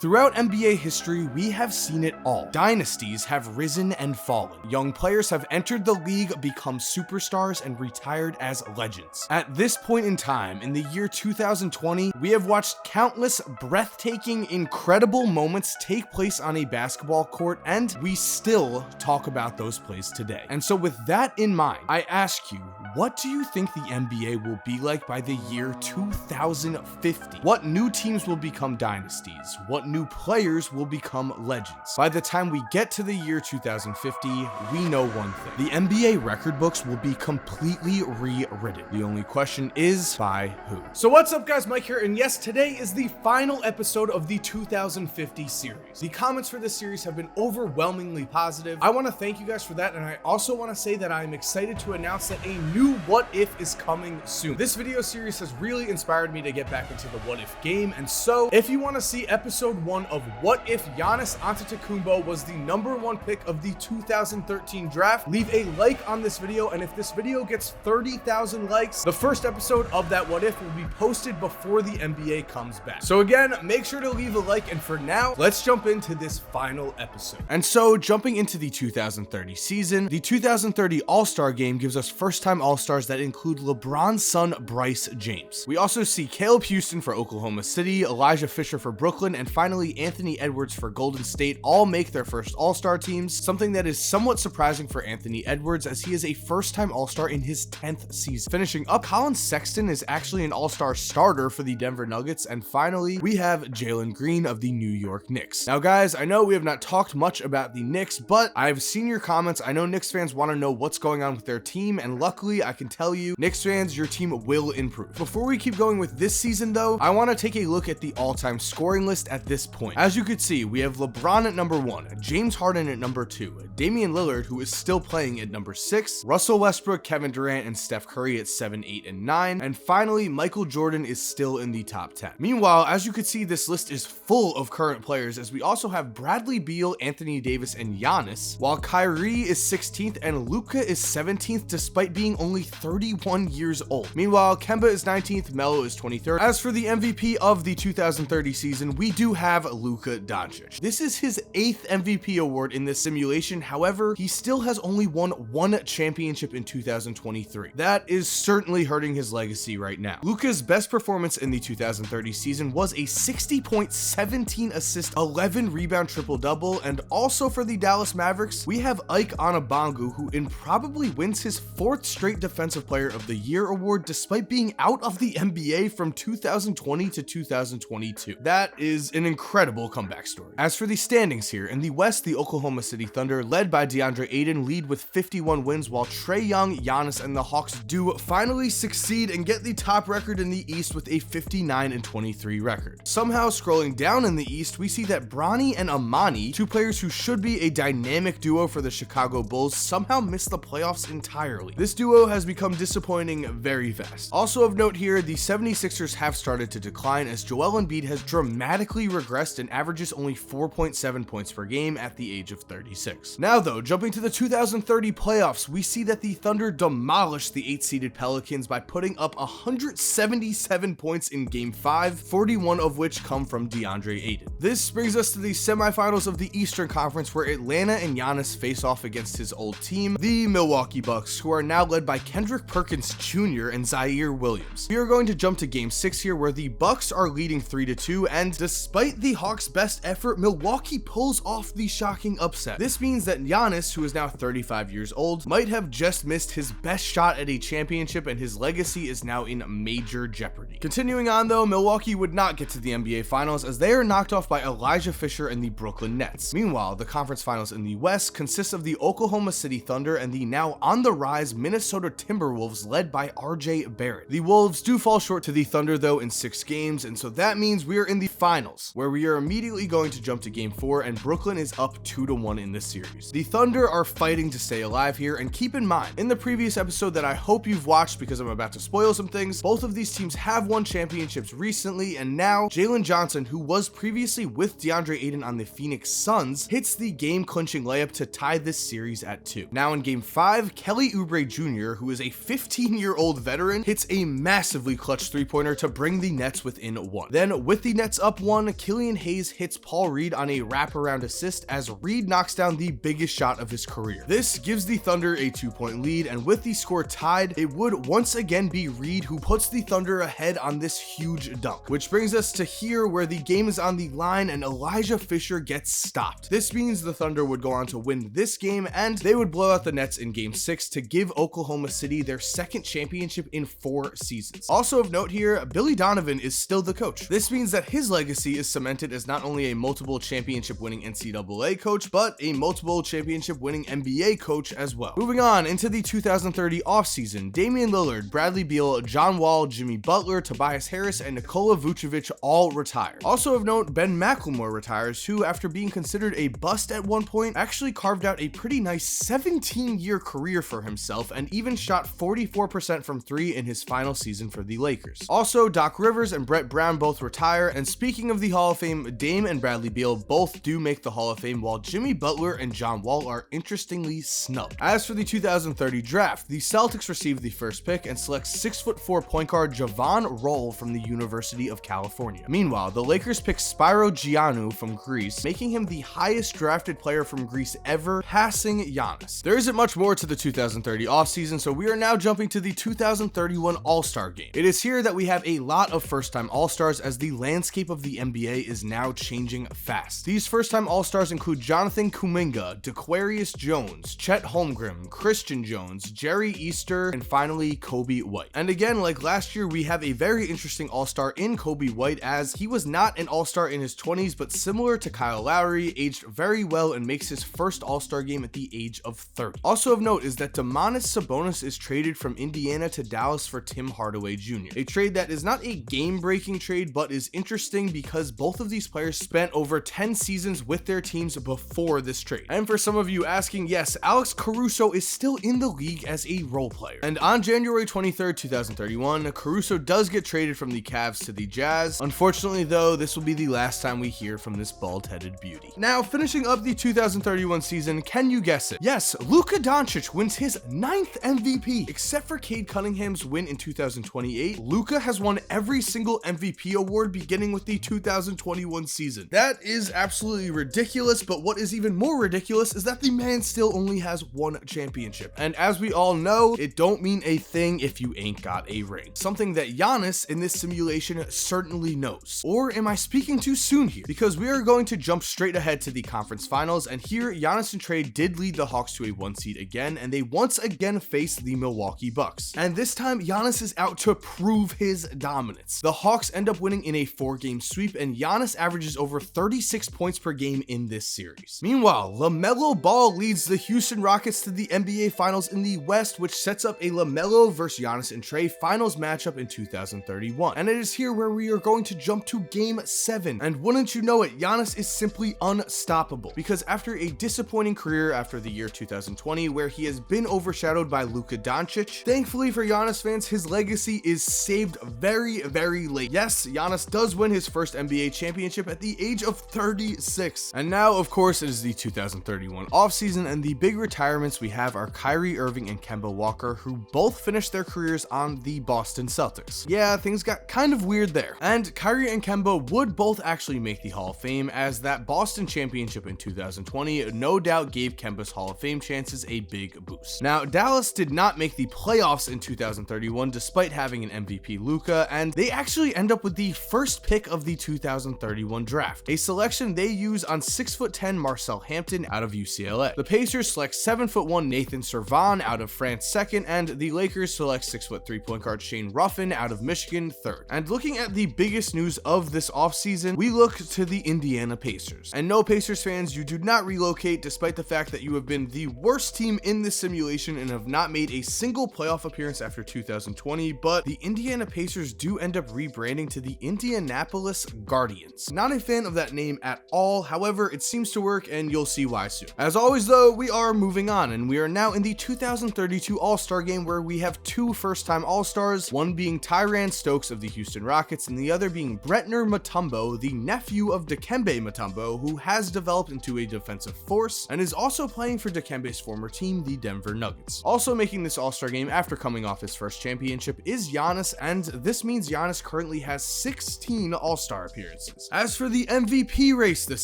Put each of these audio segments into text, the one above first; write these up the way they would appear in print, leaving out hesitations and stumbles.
Throughout NBA history, we have seen it all. Dynasties have risen and fallen. Young players have entered the league, become superstars, and retired as legends. At this point in time, in the year 2020, we have watched countless breathtaking, incredible moments take place on a basketball court, and we still talk about those plays today. And so with that in mind, I ask you, what do you think the NBA will be like by the year 2050? What new teams will become dynasties? What new players will become legends? By the time we get to the year 2050, we know one thing. The NBA record books will be completely rewritten. The only question is, by who? So what's up guys, Mike here, and yes, today is the final episode of the 2050 series. The comments for this series have been overwhelmingly positive. I want to thank you guys for that, and I also want to say that I'm excited to announce that a new What If is coming soon. This video series has really inspired me to get back into the What If game, and so if you want to see episode 1 of What If Giannis Antetokounmpo was the #1 pick of the 2013 draft, leave a like on this video, and if this video gets 30,000 likes, the first episode of that What If will be posted before the NBA comes back. So again, make sure to leave a like, and for now, let's jump into this final episode. And so, jumping into the 2030 season, the 2030 All-Star Game gives us first-time All-Stars that include LeBron's son, Bryce James. We also see Caleb Houston for Oklahoma City, Elijah Fisher for Brooklyn, and finally Anthony Edwards for Golden State all make their first All-Star teams, something that is somewhat surprising for Anthony Edwards as he is a first-time All-Star in his 10th season. Finishing up, Colin Sexton is actually an All-Star starter for the Denver Nuggets, and finally, we have Jalen Green of the New York Knicks. Now guys, I know we have not talked much about the Knicks, but I've seen your comments. I know Knicks fans want to know what's going on with their team, and luckily I can tell you, Knicks fans, your team will improve. Before we keep going with this season though, I want to take a look at the all-time scoring list at this point. As you could see, we have LeBron at number 1, James Harden at number 2, Damian Lillard, who is still playing, at number 6, Russell Westbrook, Kevin Durant, and Steph Curry at 7, 8, and 9, and finally, Michael Jordan is still in the top 10. Meanwhile, as you can see, this list is full of current players, as we also have Bradley Beal, Anthony Davis, and Giannis, while Kyrie is 16th and Luka is 17th despite being only 31 years old. Meanwhile, Kemba is 19th, Melo is 23rd. As for the MVP of the 2030 season, we do have Luka Doncic. This is his 8th MVP award in this simulation. However, he still has only won 1 championship in 2023. That is certainly hurting his legacy right now. Luka's best performance in the 2030 season was a 60 point, 17 assist, 11 rebound triple-double, and also for the Dallas Mavericks, we have Ike Anabangu, who probably wins his 4th straight Defensive Player of the Year award despite being out of the NBA from 2020 to 2022. That is an incredible comeback story. As for the standings here, in the West, the Oklahoma City Thunder, led by DeAndre Ayton, lead with 51 wins, while Trae Young, Giannis, and the Hawks do finally succeed and get the top record in the East with a 59-23 record. Somehow, scrolling down in the East, we see that Bronny and Amani, two players who should be a dynamic duo for the Chicago Bulls, somehow missed the playoffs entirely. This duo has become disappointing very fast. Also of note here, the 76ers have started to decline as Joel Embiid has dramatically regressed and averages only 4.7 points per game at the age of 36. Now though, jumping to the 2030 playoffs, we see that the Thunder demolished the 8-seeded Pelicans by putting up 177 points in Game 5, 41 of which come from DeAndre Ayton. This brings us to the semifinals of the Eastern Conference, where Atlanta and Giannis face off against his old team, the Milwaukee Bucks, who are now led by Kendrick Perkins Jr. and Zaire Williams. We are going to jump to Game 6 here, where the Bucks are leading 3-2, and despite the Hawks' best effort, Milwaukee pulls off the shocking upset. This means that Giannis, who is now 35 years old, might have just missed his best shot at a championship, and his legacy is now in major jeopardy. Continuing on though, Milwaukee would not get to the NBA Finals as they are knocked off by Elijah Fisher and the Brooklyn Nets. Meanwhile, the conference finals in the West consist of the Oklahoma City Thunder and the now on the rise Minnesota Timberwolves, led by RJ Barrett. The Wolves do fall short to the Thunder though in 6 games, and so that means we are in the finals, where we are immediately going to jump to Game 4, and Brooklyn is up 2-1 in this series. The Thunder are fighting to stay alive here, and keep in mind, in the previous episode that I hope you've watched because I'm about to spoil some things, both of these teams have won championships recently, and now Jalen Johnson, who was previously with DeAndre Ayton on the Phoenix Suns, hits the game-clinching layup to tie this series at 2. Now in Game 5, Kelly Oubre Jr., who is a 15-year-old veteran, hits a massively clutch three-pointer to bring the Nets within 1. Then with the Nets up 1, Killian Hayes hits Paul Reed on a wraparound assist as Reed knocks down the biggest shot of his career. This gives the Thunder a 2-point lead, and with the score tied, it would once again be Reed who puts the Thunder ahead on this huge dunk, which brings us to here where the game is on the line and Elijah Fisher gets stopped. This means the Thunder would go on to win this game, and they would blow out the Nets in Game 6 to give Oklahoma City their second championship in 4 seasons. Also of note here, Billy Donovan is still the coach. This means that his legacy is cemented as not only a multiple championship winning NCAA coach, but a multiple championship winning NBA coach as well. Moving on into the 2030 offseason, Damian Lillard, Bradley Beal, John Wall, Jimmy Butler, Tobias Harris, and Nikola Vucevic all retire. Also of note, Ben McLemore retires, who after being considered a bust at one point, actually carved out a pretty nice 17-year career for himself and even shot 44% from 3 in his final season for the Lakers. Also, Doc Rivers and Brett Brown both retire, and speaking of the Hall of Fame, Dame and Bradley Beal both do make the Hall of Fame, while Jimmy Butler and John Wall are interestingly snubbed. As for the 2030 draft, the Celtics receive the first pick and select 6'4" point guard Javon Roll from the University of California. Meanwhile, the Lakers pick Spyro Giannou from Greece, making him the highest drafted player from Greece ever, passing Giannis. There isn't much more to the 2030 offseason, so we are now jumping to the 2031 All-Star Game. It is here that we have a lot of first-time All-Stars, as the landscape of the NBA is now changing fast. These first-time All-Stars include Jonathan Kuminga, DeQuarius Jones, Chet Holmgren, Christian Jones, Jerry Easter, and finally Kobe White. And again, like last year, we have a very interesting All-Star in Kobe White, as he was not an All-Star in his 20s, but similar to Kyle Lowry, aged very well and makes his first All-Star game at the age of 30. Also of note is that Domantas Sabonis is traded from Indiana to Dallas for Tim Hardaway Jr. A trade that is not a game-breaking trade, but is interesting because both of these players spent over 10 seasons with their teams before this trade. And for some of you asking, yes, Alex Caruso is still in the league as a role player. And on January 23rd, 2031, Caruso does get traded from the Cavs to the Jazz. Unfortunately though, this will be the last time we hear from this bald-headed beauty. Now, finishing up the 2031 season, can you guess it? Yes, Luka Doncic wins his 9th MVP. Except for Cade Cunningham's win in 2028, Luka has won every single MVP award beginning with the 2021 season. That is absolutely ridiculous, but what is even more ridiculous is that the man still only has 1 championship. And as we all know, it don't mean a thing if you ain't got a ring. Something that Giannis in this simulation certainly knows. Or am I speaking too soon here? Because we are going to jump straight ahead to the conference finals, and here Giannis and Trey did lead the Hawks to a 1 seed again, and they once again faced the Milwaukee Bucks. And this time, Giannis is out to prove his dominance. The Hawks end up winning in a 4-game sweep, and Giannis averages over 36 points per game in this series. Meanwhile, LaMelo Ball leads the Houston Rockets to the NBA Finals in the West, which sets up a LaMelo versus Giannis and Trey finals matchup in 2031. And it is here where we are going to jump to Game 7. And wouldn't you know it, Giannis is simply unstoppable, because after a disappointing career after the year 2020, where he has been overshadowed by Luka Doncic, thankfully for Giannis fans, his legacy is saved very, very late. Yes, Giannis does win his first NBA championship at the age of 36. And now, of course, it is the 2031 offseason, and the big retirements we have are Kyrie Irving and Kemba Walker, who both finished their careers on the Boston Celtics. Yeah, things got kind of weird there. And Kyrie and Kemba would both actually make the Hall of Fame, as that Boston championship in 2020 no doubt gave Kemba's Hall of Fame chances a big boost. Now, Dallas did not make the playoffs in 2031 despite having an MVP Luka, and they actually end up with the first pick of the 2031 draft, a selection they use on 6'10" Marcel Hampton out of UCLA. The Pacers select 7'1" Nathan Servan out of France second, and the Lakers select 6'3" point guard Shane Ruffin out of Michigan third. And looking at the biggest news of this offseason, we look to the Indiana Pacers. And no, Pacers fans, you do not relocate despite the fact that you have been the worst team in this simulation and have not made a single playoff appearance after 2020, but the Indiana Pacers do end up rebranding to the Indianapolis Guardians. Not a fan of that name at all, however, it seems to work, and you'll see why soon. As always though, we are moving on, and we are now in the 2032 All-Star Game, where we have 2 first-time All-Stars, one being Tyrann Stokes of the Houston Rockets, and the other being Bretner Mutombo, the nephew of Dikembe Mutombo, who has developed into a defensive force, and is also playing for Dikembe's former team, the Denver Nuggets. Also making this All-Star Game after coming off his first championship is Giannis, and this means Giannis currently has 16 All-Star appearances. chances. As for the MVP race this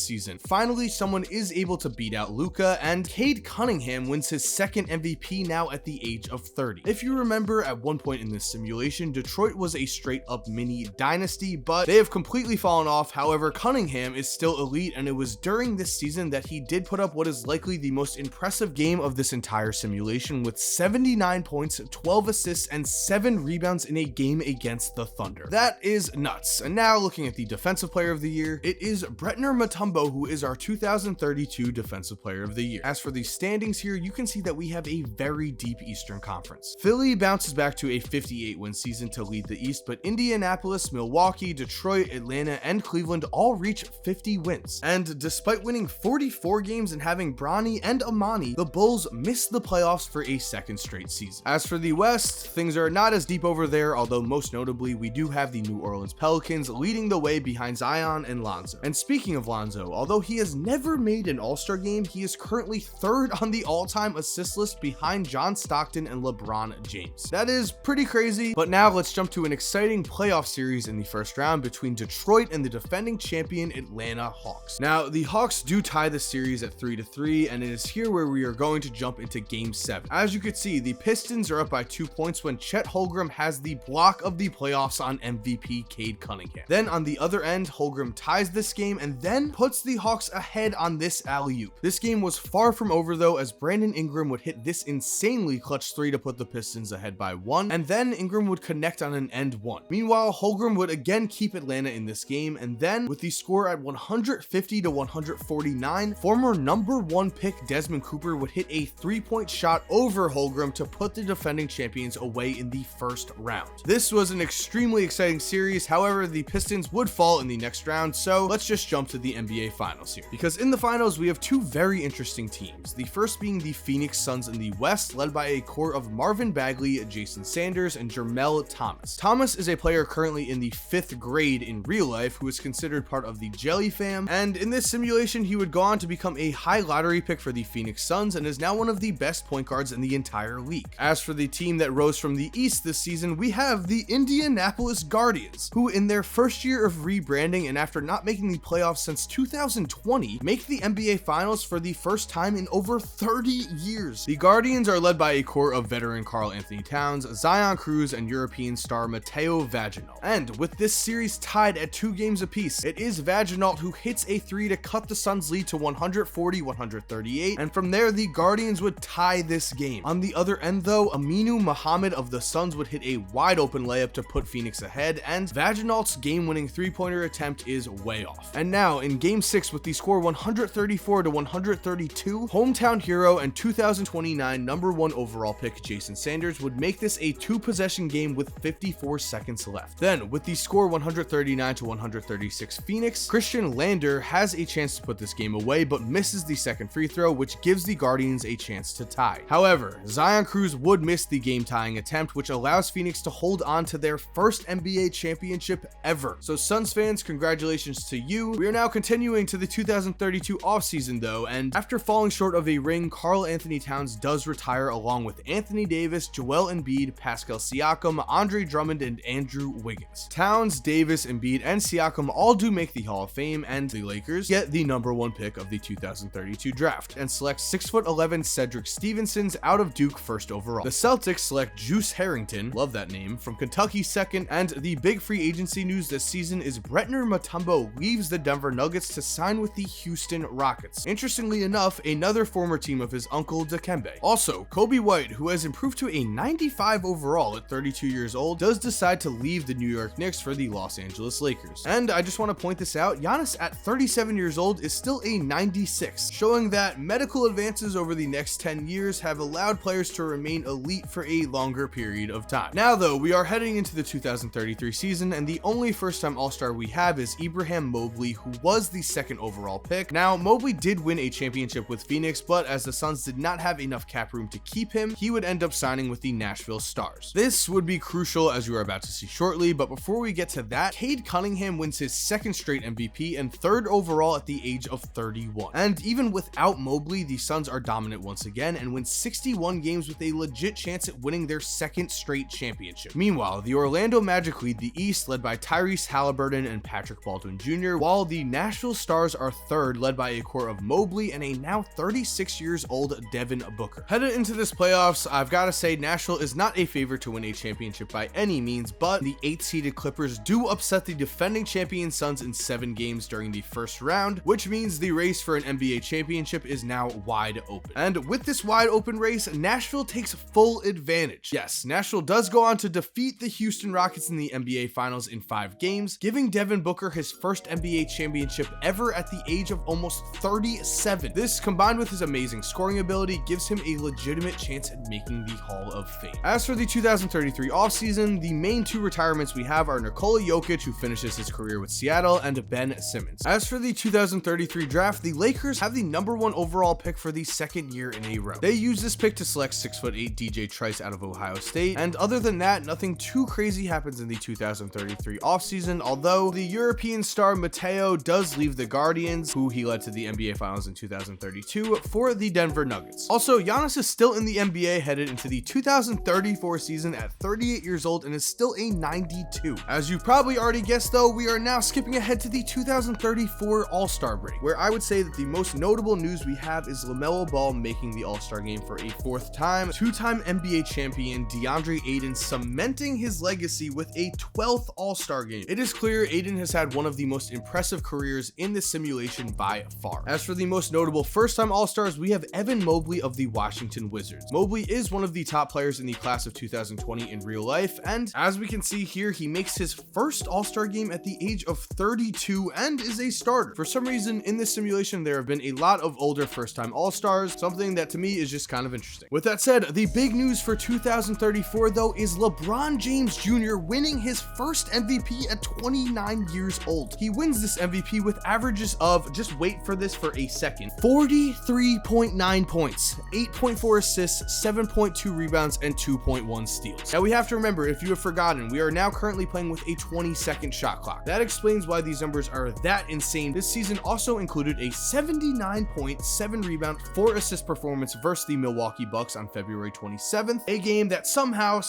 season, finally someone is able to beat out Luka, and Cade Cunningham wins his second MVP now at the age of 30. If you remember, at one point in this simulation, Detroit was a straight up mini dynasty, but they have completely fallen off. However, Cunningham is still elite, and it was during this season that he did put up what is likely the most impressive game of this entire simulation, with 79 points, 12 assists, and 7 rebounds in a game against the Thunder. That is nuts. And now looking at the defensive player of the year, it is Bretner Mutombo who is our 2032 defensive player of the year. As for the standings here, you can see that we have a very deep Eastern Conference. Philly bounces back to a 58-win season to lead the East, but Indianapolis, Milwaukee, Detroit, Atlanta, and Cleveland all reach 50 wins. And despite winning 44 games and having Bronny and Amani, the Bulls missed the playoffs for a second straight season. As for the West, things are not as deep over there, although most notably, we do have the New Orleans Pelicans leading the way behind Zion and Lonzo. And speaking of Lonzo, although he has never made an All-Star game, he is currently third on the all-time assist list behind John Stockton and LeBron James. That is pretty crazy, but now let's jump to an exciting playoff series in the first round between Detroit and the defending champion Atlanta Hawks. Now, the Hawks do tie the series at 3-3, and it is here where we are going to jump into Game 7. As you can see, the Pistons are up by 2 points when Chet Holmgren has the block of the playoffs on MVP Cade Cunningham. Then on the other end, Holmgren ties this game and then puts the Hawks ahead on this alley-oop. This game was far from over though, as Brandon Ingram would hit this insanely clutch 3 to put the Pistons ahead by 1, and then Ingram would connect on an end 1. Meanwhile, Holmgren would again keep Atlanta in this game, and then with the score at 150 to 149, former number 1 pick Desmond Cooper would hit a 3-point shot over Holmgren to put the defending champions away in the first round. This was an extremely exciting series. However, the Pistons would fall in the next round, so let's just jump to the NBA Finals here. Because in the finals, we have two very interesting teams. The first being the Phoenix Suns in the West, led by a core of Marvin Bagley, Jason Sanders, and Jermel Thomas. Thomas is a player currently in the 5th grade in real life who is considered part of the Jelly Fam, and in this simulation, he would go on to become a high lottery pick for the Phoenix Suns and is now one of the best point guards in the entire league. As for the team that rose from the East this season, we have the Indianapolis Guardians, who in their first year of rebranding and after not making the playoffs since 2020, make the NBA Finals for the first time in over 30 years. The Guardians are led by a core of veteran Karl Anthony Towns, Zion Cruz, and European star Matteo Vaginault. And with this series tied at 2 games apiece, it is Vaginault who hits a 3 to cut the Suns' lead to 140-138, and from there the Guardians would tie this game. On the other end though, Aminu Muhammad of the Suns would hit a wide open layup to put Phoenix ahead, and Vaginault's game-winning 3-pointer attempt is way off. And now in Game 6 with the score 134 to 132, hometown hero and 2029 number 1 overall pick Jason Sanders would make this a 2-possession game with 54 seconds left. Then with the score 139 to 136 Phoenix, Christian Lander has a chance to put this game away but misses the second free throw, which gives the Guardians a chance to tie. However, Zion Cruz would miss the game-tying attempt, which allows Phoenix to hold on to their first NBA championship ever. So Suns fans, congratulations to you. We are now continuing to the 2032 offseason though, and after falling short of a ring, Karl Anthony Towns does retire along with Anthony Davis, Joel Embiid, Pascal Siakam, Andre Drummond, and Andrew Wiggins. Towns, Davis, Embiid, and Siakam all do make the Hall of Fame, and the Lakers get the number 1 pick of the 2032 draft and select 6'11" Cedric Stevenson's out of Duke first overall. The Celtics select Juice Harrington, love that name, from Kentucky second, and the big free agency news this season is Bretner Mutombo leaves the Denver Nuggets to sign with the Houston Rockets. Interestingly enough, another former team of his uncle Dikembe. Also, Kobe White, who has improved to a 95 overall at 32 years old, does decide to leave the New York Knicks for the Los Angeles Lakers. And I just want to point this out, Giannis at 37 years old is still a 96, showing that medical advances over the next 10 years have allowed players to remain elite for a longer period of time. Now though, we are heading into the 2033 season, and the only first-time All-Star we have is Ibrahim Mobley, who was the 2nd overall pick. Now, Mobley did win a championship with Phoenix, but as the Suns did not have enough cap room to keep him, he would end up signing with the Nashville Stars. This would be crucial, as you are about to see shortly, but before we get to that, Cade Cunningham wins his 2nd straight MVP and 3rd overall at the age of 31. And even without Mobley, the Suns are dominant once again and win 61 games with a legit chance at winning their 2nd straight championship. Meanwhile, the Orlando Magic lead the East, led by Tyrese Halliburton and Patrick Baldwin Jr., while the Nashville Stars are third, led by a core of Mobley and a now 36 years old Devin Booker. Headed into this playoffs, I've got to say Nashville is not a favorite to win a championship by any means, but the 8th-seeded Clippers do upset the defending champion Suns in 7 games during the first round, which means the race for an NBA championship is now wide open. And with this wide open race, Nashville takes full advantage. Yes, Nashville does go on to defeat the Houston Rockets in the NBA Finals in 5 games, giving Devin Booker his first NBA championship ever at the age of almost 37. This, combined with his amazing scoring ability, gives him a legitimate chance at making the Hall of Fame. As for the 2033 offseason, the main 2 retirements we have are Nikola Jokic, who finishes his career with Seattle, and Ben Simmons. As for the 2033 draft, the Lakers have the #1 overall pick for the 2nd year in a row. They use this pick to select 6'8" DJ Trice out of Ohio State, and other than that, nothing too crazy happens in the 2033 offseason, although the European star Mateo does leave the Guardians, who he led to the NBA Finals in 2032, for the Denver Nuggets. Also, Giannis is still in the NBA headed into the 2034 season at 38 years old and is still a 92. As you probably already guessed though, we are now skipping ahead to the 2034 All-Star break, where I would say that the most notable news we have is LaMelo Ball making the All-Star game for a 4th time, 2-time NBA champion DeAndre Ayton cementing his legacy with a 12th All-Star game. It is clear Ayton has had one of the most impressive careers in this simulation by far. As for the most notable first-time All-Stars, we have Evan Mobley of the Washington Wizards. Mobley is one of the top players in the class of 2020 in real life, and as we can see here, he makes his first All-Star game at the age of 32 and is a starter. For some reason, in this simulation, there have been a lot of older first-time All-Stars, something that to me is just kind of interesting. With that said, the big news for 2034 though is LeBron James Jr. winning his first MVP at 29 years old. He wins this MVP with averages of, just wait for this for a second, 43.9 points, 8.4 assists, 7.2 rebounds, and 2.1 steals. Now we have to remember, if you have forgotten, we are now currently playing with a 20-second shot clock. That explains why these numbers are that insane. This season also included a 79.7 rebound, 4 assist performance versus the Milwaukee Bucks on February 27th, a game that somehow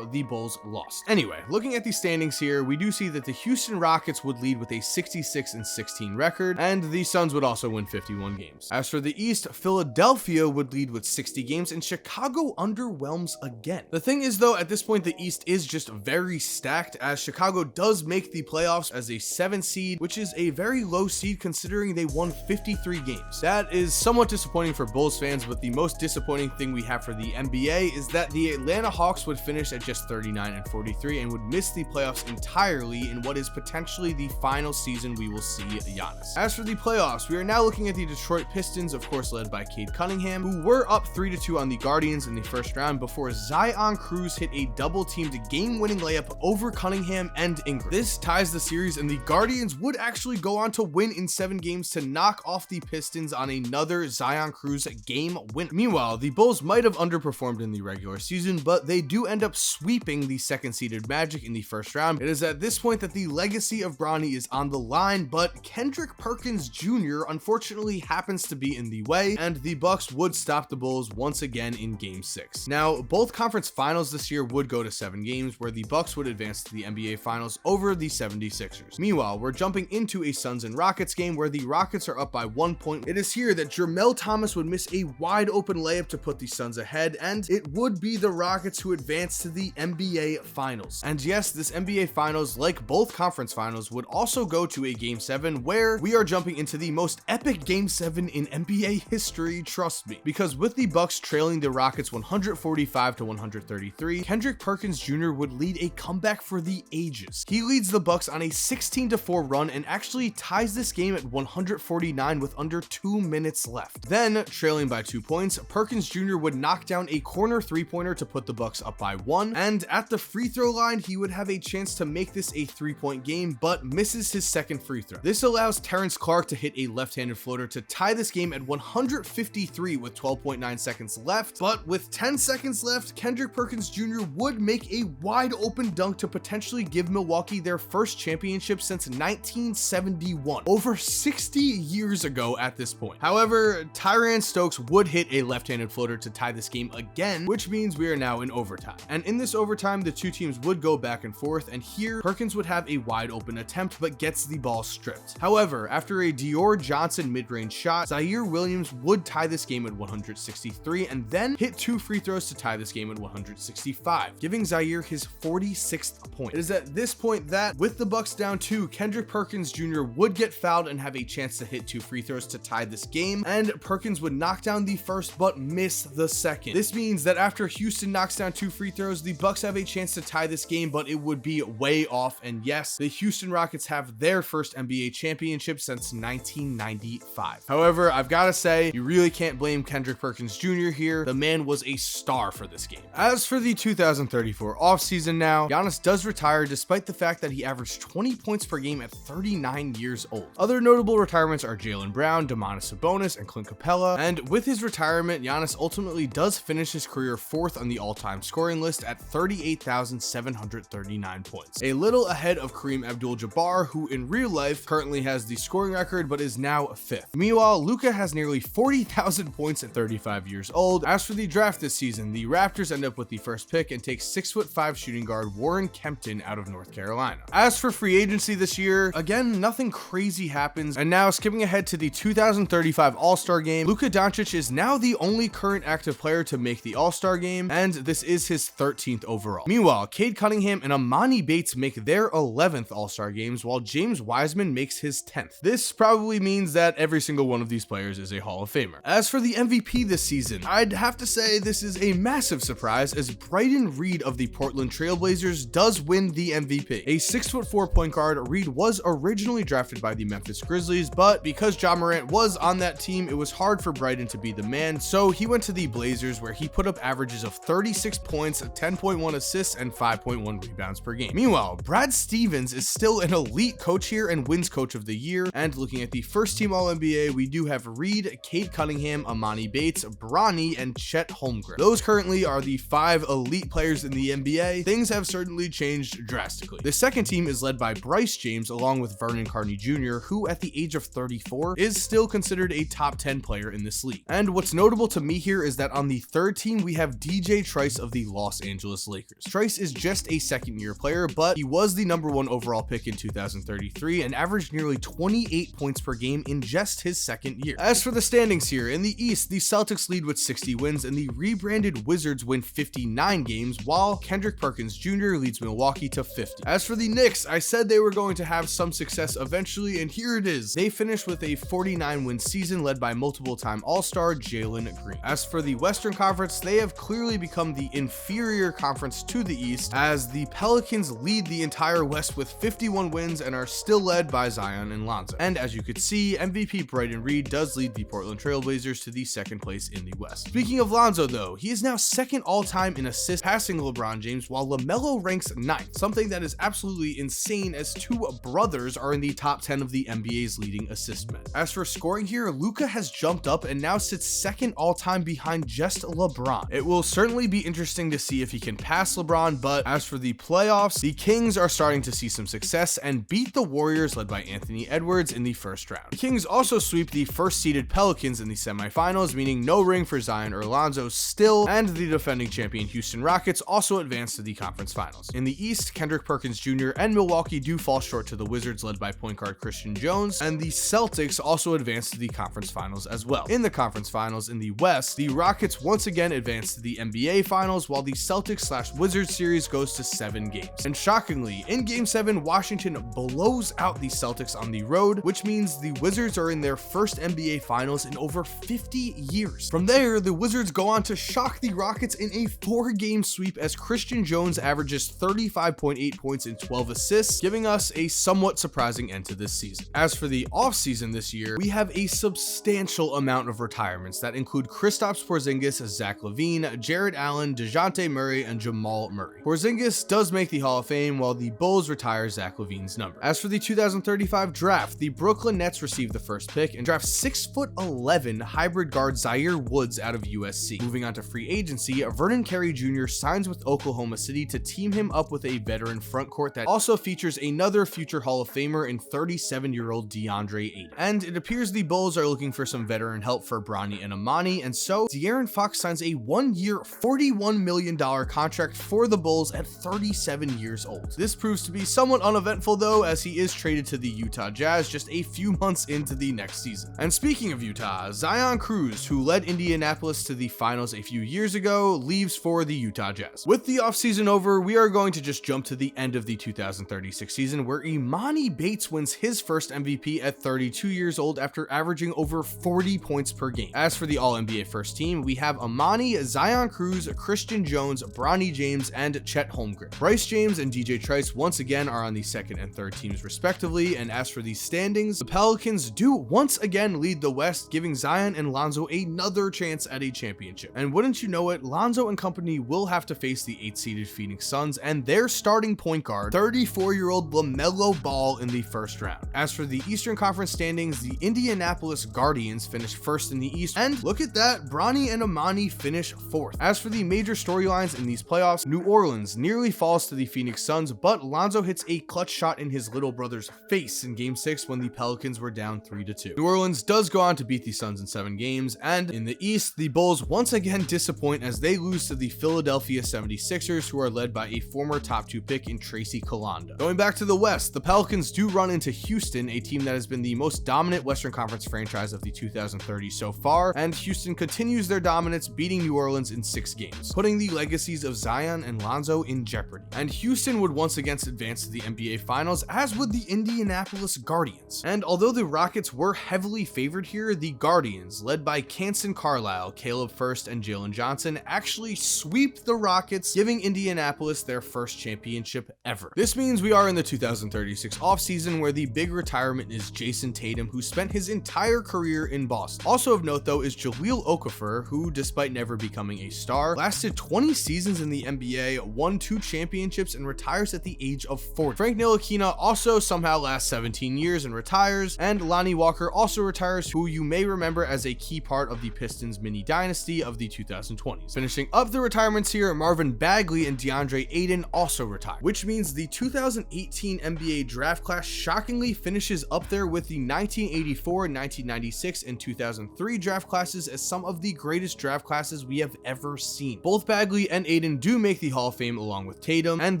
the Bulls lost. Anyway, looking at the standings here, we do see that the Houston Rockets would lead with a 66-16 record, and the Suns would also win 51 games. As for the East, Philadelphia would lead with 60 games, and Chicago underwhelms again. The thing is though, at this point, the East is just very stacked, as Chicago does make the playoffs as a 7th seed, which is a very low seed considering they won 53 games. That is somewhat disappointing for Bulls fans, but the most disappointing thing we have for the NBA is that the Atlanta Hawks would finish at just 39-43 and would miss the playoffs entirely in what is potentially the final season we will see Giannis. As for the playoffs, we are now looking at the Detroit Pistons, of course led by Cade Cunningham, who were up 3-2 on the Guardians in the first round before Zion Cruz hit a double-teamed game-winning layup over Cunningham and Ingram. This ties the series, and the Guardians would actually go on to win in 7 games to knock off the Pistons on another Zion Cruz game win. Meanwhile, the Bulls might have underperformed in the regular season, but they do end up sweeping the 2nd-seeded Magic in the first round. It is at this point that the legacy of Bronny is on the line, but Kendrick Perkins Jr. unfortunately happens to be in the way, and the Bucks would stop the Bulls once again in Game 6. Now, both conference finals this year would go to 7 games, where the Bucks would advance to the NBA Finals over the 76ers. Meanwhile, we're jumping into a Suns and Rockets game where the Rockets are up by 1 point. It is here that Jermel Thomas would miss a wide open layup to put the Suns ahead, and it would be the Rockets who advance to the NBA Finals. And yes, this NBA Finals, like both conference finals, would also go to a Game 7 where we are jumping into the most epic Game 7 in NBA history, trust me. Because with the Bucks trailing the Rockets 145-133, Kendrick Perkins Jr. would lead a comeback for the ages. He leads the Bucks on a 16-4 run and actually ties this game at 149 with under 2 minutes left. Then, trailing by 2 points, Perkins Jr. would knock down a corner 3-pointer to put the Bucks up by 1, and at the free throw line, he would have a chance to make this a 3-point game, but misses his 2nd free throw. This allows Terrence Clark to hit a left-handed floater to tie this game at 153 with 12.9 seconds left, but with 10 seconds left, Kendrick Perkins Jr. would make a wide open dunk to potentially give Milwaukee their first championship since 1971, over 60 years ago at this point. However, Tyran Stokes would hit a left-handed floater to tie this game again, which means we are now in overtime. And in this overtime, the two teams would go back and forth, and here Perkins would have have a wide open attempt but gets the ball stripped. However, after a Dior Johnson mid-range shot, Zaire Williams would tie this game at 163 and then hit 2 free throws to tie this game at 165, giving Zaire his 46th point. It is at this point that, with the Bucks down 2, Kendrick Perkins Jr. would get fouled and have a chance to hit 2 free throws to tie this game, and Perkins would knock down the first but miss the second. This means that after Houston knocks down 2 free throws, the Bucks have a chance to tie this game, but it would be way off, and yes, the Houston Rockets have their first NBA championship since 1995. However, I've got to say, you really can't blame Kendrick Perkins Jr. here. The man was a star for this game. As for the 2034 offseason now, Giannis does retire despite the fact that he averaged 20 points per game at 39 years old. Other notable retirements are Jaylen Brown, Domantas Sabonis, and Clint Capella, and with his retirement, Giannis ultimately does finish his career 4th on the all-time scoring list at 38,739 points, a little ahead of Kareem Abdul-Jabbar, who in real life currently has the scoring record but is now 5th. Meanwhile, Luka has nearly 40,000 points at 35 years old. As for the draft this season, the Raptors end up with the first pick and take 6'5" shooting guard Warren Kempton out of North Carolina. As for free agency this year, again, nothing crazy happens, and now skipping ahead to the 2035 All-Star game, Luka Doncic is now the only current active player to make the All-Star game, and this is his 13th overall. Meanwhile, Cade Cunningham and Amani Bates make their 11th All-Star games, while James Wiseman makes his 10th. This probably means that every single one of these players is a Hall of Famer. As for the MVP this season, I'd have to say this is a massive surprise as Bryden Reed of the Portland Trail Blazers does win the MVP. A 6'4" point guard, Reed was originally drafted by the Memphis Grizzlies, but because Ja Morant was on that team, it was hard for Bryden to be the man, so he went to the Blazers, where he put up averages of 36 points, 10.1 assists, and 5.1 rebounds per game. Meanwhile, Brad Stevens is still an elite coach here and wins Coach of the Year, and looking at the first team All-NBA, we do have Reed, Cade Cunningham, Amani Bates, Bronny, and Chet Holmgren. Those currently are the 5 elite players in the NBA. Things have certainly changed drastically. The second team is led by Bryce James along with Vernon Carney Jr., who at the age of 34 is still considered a top 10 player in this league. And what's notable to me here is that on the third team, we have DJ Trice of the Los Angeles Lakers. Trice is just a second-year player, but he was the #1 overall pick in 2033 and averaged nearly 28 points per game in just his second year. As for the standings here, in the East, the Celtics lead with 60 wins and the rebranded Wizards win 59 games, while Kendrick Perkins Jr. leads Milwaukee to 50. As for the Knicks, I said they were going to have some success eventually, and here it is. They finished with a 49-win season led by multiple-time All-Star Jalen Green. As for the Western Conference, they have clearly become the inferior conference to the East, as the Pelicans lead the entire West with 51 wins and are still led by Zion and Lonzo. And as you could see, MVP Bryden Reed does lead the Portland Trail Blazers to the second place in the West. Speaking of Lonzo though, he is now second all-time in assists, passing LeBron James, while LaMelo ranks 9th, something that is absolutely insane as 2 brothers are in the top 10 of the NBA's leading assist men. As for scoring here, Luka has jumped up and now sits second all-time behind just LeBron. It will certainly be interesting to see if he can pass LeBron, but as for the playoffs, the Kings are starting to see some success and beat the Warriors led by Anthony Edwards in the first round. The Kings also sweep the first-seeded Pelicans in the semifinals, meaning no ring for Zion or Lonzo still, and the defending champion Houston Rockets also advance to the conference finals. In the East, Kendrick Perkins Jr. and Milwaukee do fall short to the Wizards led by point guard Christian Jones, and the Celtics also advance to the conference finals as well. In the conference finals in the West, the Rockets once again advance to the NBA finals, while the Celtics/Wizards series goes to 7 games. And shockingly, in Game 7, Washington blows out the Celtics on the road, which means the Wizards are in their first NBA finals in over 50 years. From there, the Wizards go on to shock the Rockets in a 4-game sweep as Christian Jones averages 35.8 points and 12 assists, giving us a somewhat surprising end to this season. As for the offseason this year, we have a substantial amount of retirements that include Kristaps Porzingis, Zach LaVine, Jared Allen, DeJounte Murray, and Jamal Murray. Porzingis does make the Hall of Fame, while the Bulls retire Zach LaVine's number. As for the 2035 draft, the Brooklyn Nets receive the first pick and draft 6'11" hybrid guard Zaire Woods out of USC. Moving on to free agency, Vernon Carey Jr. signs with Oklahoma City to team him up with a veteran frontcourt that also features another future Hall of Famer in 37-year-old DeAndre Ayton. And it appears the Bulls are looking for some veteran help for Bronny and Amani, and so De'Aaron Fox signs a 1-year, $41 million contract for the Bulls at 37 years old. This proves to be be somewhat uneventful though, as he is traded to the Utah Jazz just a few months into the next season. And speaking of Utah, Zion Cruz, who led Indianapolis to the finals a few years ago, leaves for the Utah Jazz. With the offseason over, we are going to just jump to the end of the 2036 season, where Emoni Bates wins his first MVP at 32 years old after averaging over 40 points per game. As for the All-NBA first team, we have Emoni, Zion Cruz, Christian Jones, Bronny James, and Chet Holmgren. Bryce James and DJ Trice once again are on the second and third teams respectively, and as for the standings, the Pelicans do once again lead the West, giving Zion and Lonzo another chance at a championship. And wouldn't you know it, Lonzo and company will have to face the 8th-seeded Phoenix Suns and their starting point guard, 34-year-old LaMelo Ball, in the first round. As for the Eastern Conference standings, the Indianapolis Guardians finished first in the East, and look at that, Bronny and Emoni finish fourth. As for the major storylines in these playoffs, New Orleans nearly falls to the Phoenix Suns, but Lonzo hits a clutch shot in his little brother's face in Game 6 when the Pelicans were down 3-2. New Orleans does go on to beat the Suns in 7 games, and in the East, the Bulls once again disappoint as they lose to the Philadelphia 76ers, who are led by a former top 2 pick in Tracy Kalanda. Going back to the West, the Pelicans do run into Houston, a team that has been the most dominant Western Conference franchise of the 2030s so far, and Houston continues their dominance, beating New Orleans in 6 games, putting the legacies of Zion and Lonzo in jeopardy. And Houston would once again advance to the NBA Finals, as would the Indianapolis Guardians. And although the Rockets were heavily favored here, the Guardians, led by Canson Carlisle, Caleb Furst, and Jalen Johnson, actually sweep the Rockets, giving Indianapolis their first championship ever. This means we are in the 2036 offseason, where the big retirement is Jason Tatum, who spent his entire career in Boston. Also of note though is Jahlil Okafor, who, despite never becoming a star, lasted 20 seasons in the NBA, won 2 championships, and retires at the age of 40. Frank Ntilikina also somehow lasts 17 years and retires, and Lonnie Walker also retires, who you may remember as a key part of the Pistons mini dynasty of the 2020s. Finishing up the retirements here, Marvin Bagley and DeAndre Ayton also retire, which means the 2018 NBA draft class shockingly finishes up there with the 1984, 1996, and 2003 draft classes as some of the greatest draft classes we have ever seen. Both Bagley and Ayton do make the Hall of Fame along with Tatum, and